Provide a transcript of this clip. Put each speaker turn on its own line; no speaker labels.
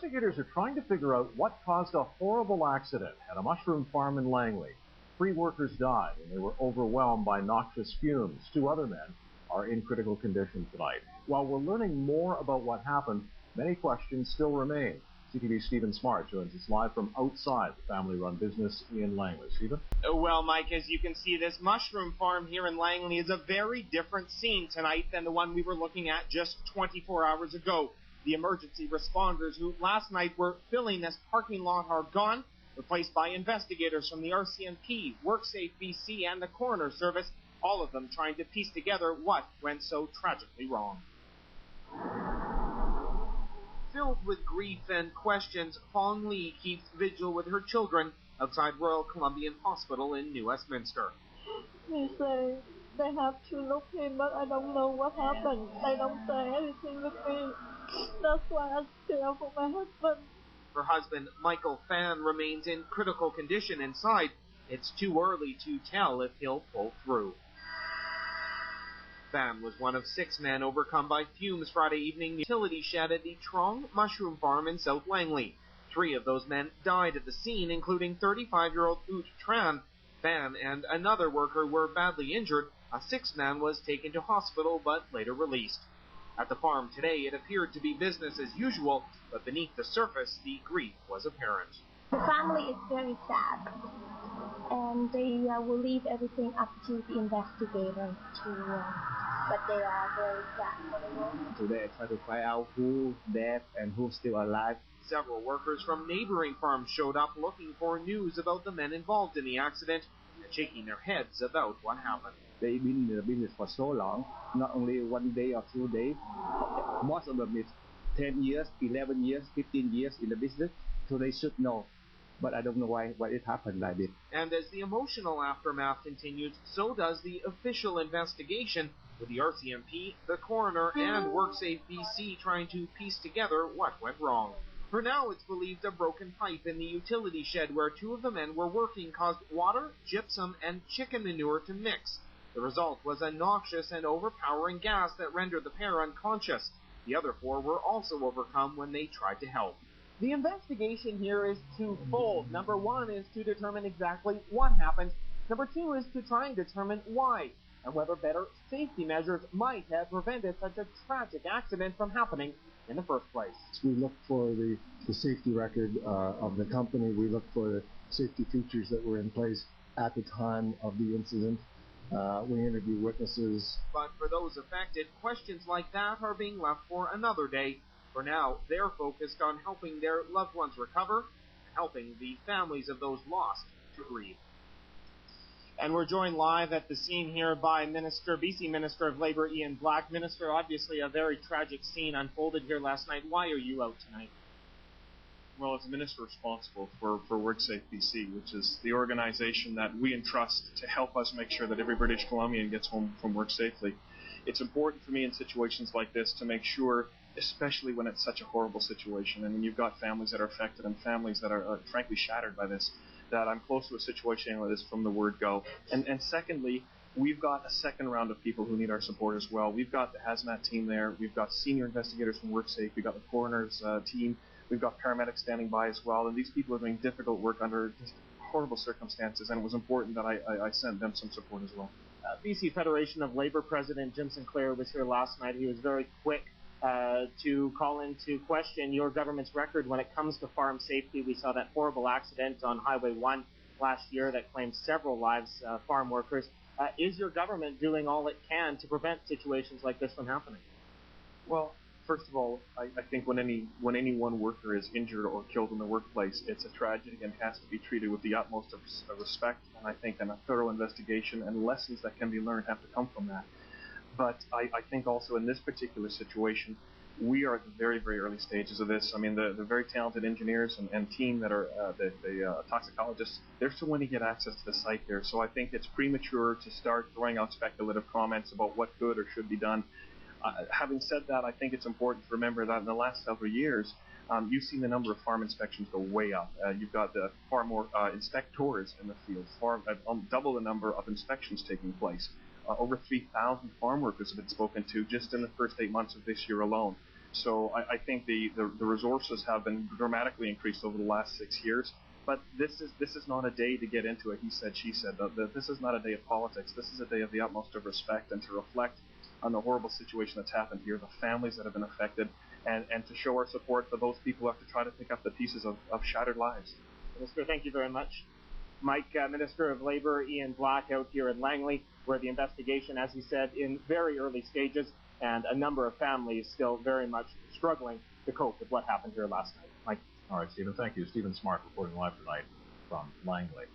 Investigators are trying to figure out what caused a horrible accident at a mushroom farm in Langley. 3 workers died when they were overwhelmed by noxious fumes. 2 other men are in critical condition tonight. While we're learning more about what happened, many questions still remain. CTV's Stephen Smart joins us live from outside the family-run business in Langley. Stephen?
Well, Mike, as you can see, this mushroom farm here in Langley is a very different scene tonight than the one we were looking at just 24 hours ago. The emergency responders who last night were filling this parking lot are gone, replaced by investigators from the RCMP, WorkSafe BC, and the Coroner Service, all of them trying to piece together what went so tragically wrong. Filled with grief and questions, Fong Lee keeps vigil with her children outside Royal Columbian Hospital in New Westminster.
They say they have to look in, but I don't know what happened. They don't say anything with me. That's why I care for my husband.
Her husband, Michael Fan, remains in critical condition inside. It's too early to tell if he'll pull through. Fan was one of 6 men overcome by fumes Friday evening. Utility shed at the Trong Mushroom Farm in South Langley. 3 of those men died at the scene, including 35-year-old Oot Tran. Fan and another worker were badly injured. A 6th man was taken to hospital but later released. At the farm today, it appeared to be business as usual, but beneath the surface, the grief was apparent.
The family is very sad, and they will leave everything up to the investigators but they are very sad.
Today I try to find out who's dead and who's still alive.
Several workers from neighboring farms showed up looking for news about the men involved in the accident and shaking their heads about what happened.
They've been in the business for so long, not only 1 day or 2 days. Most of them is 10 years, 11 years, 15 years in the business, so they should know. But I don't know why it happened like this.
And as the emotional aftermath continues, so does the official investigation, with the RCMP, the coroner, and WorkSafe BC trying to piece together what went wrong. For now, it's believed a broken pipe in the utility shed where 2 of the men were working caused water, gypsum, and chicken manure to mix. The result was a noxious and overpowering gas that rendered the pair unconscious. The other 4 were also overcome when they tried to help. The investigation here is twofold. Number 1 is to determine exactly what happened. Number 2 is to try and determine why, and whether better safety measures might have prevented such a tragic accident from happening in the first place.
We look for the safety record of the company. We look for the safety features that were in place at the time of the incident. We interview witnesses.
But for those affected, questions like that are being left for another day. For now, they're focused on helping their loved ones recover and helping the families of those lost to grieve. And we're joined live at the scene here by BC Minister of Labour Ian Black. Minister, obviously a very tragic scene unfolded here last night. Why are you out tonight?
Well, as the minister responsible for WorkSafe BC, which is the organization that we entrust to help us make sure that every British Columbian gets home from work safely, it's important for me in situations like this to make sure, especially when it's such a horrible situation and when you've got families that are affected and families that are frankly shattered by this, that I'm close to a situation like this from the word go. And secondly, we've got a second round of people who need our support as well. We've got the hazmat team there. We've got senior investigators from WorkSafe. We've got the coroner's team. We've got paramedics standing by as well. And these people are doing difficult work under just horrible circumstances, and it was important that I sent them some support as well.
BC Federation of Labour President Jim Sinclair was here last night. He was very quick to call into question your government's record when it comes to farm safety. We saw that horrible accident on Highway 1 last year that claimed several lives, farm workers. Is your government doing all it can to prevent situations like this from happening?
Well, first of all, I think when any one worker is injured or killed in the workplace, it's a tragedy and has to be treated with the utmost of respect. And I think a thorough investigation and lessons that can be learned have to come from that. But I think also in this particular situation, we are at the very, very early stages of this. I mean, the very talented engineers and team that are the toxicologists, they're still going to get access to the site here. So I think it's premature to start throwing out speculative comments about what could or should be done. Having said that, I think it's important to remember that in the last several years, you've seen the number of farm inspections go way up. You've got far more inspectors in the field, double the number of inspections taking place. Over 3,000 farm workers have been spoken to just in the first 8 months of this year alone. So I think the resources have been dramatically increased over the last 6 years. But this is not a day to get into it. He said, she said. This is not a day of politics. This is a day of the utmost of respect and to reflect on the horrible situation that's happened here, the families that have been affected, and to show our support for those people who have to try to pick up the pieces of shattered lives.
Minister, thank you very much. Mike, Minister of Labour Ian Black out here in Langley, where the investigation, as he said, in very early stages, and a number of families still very much struggling to cope with what happened here last night. Mike.
All right, Stephen, thank you. Stephen Smart reporting live tonight from Langley.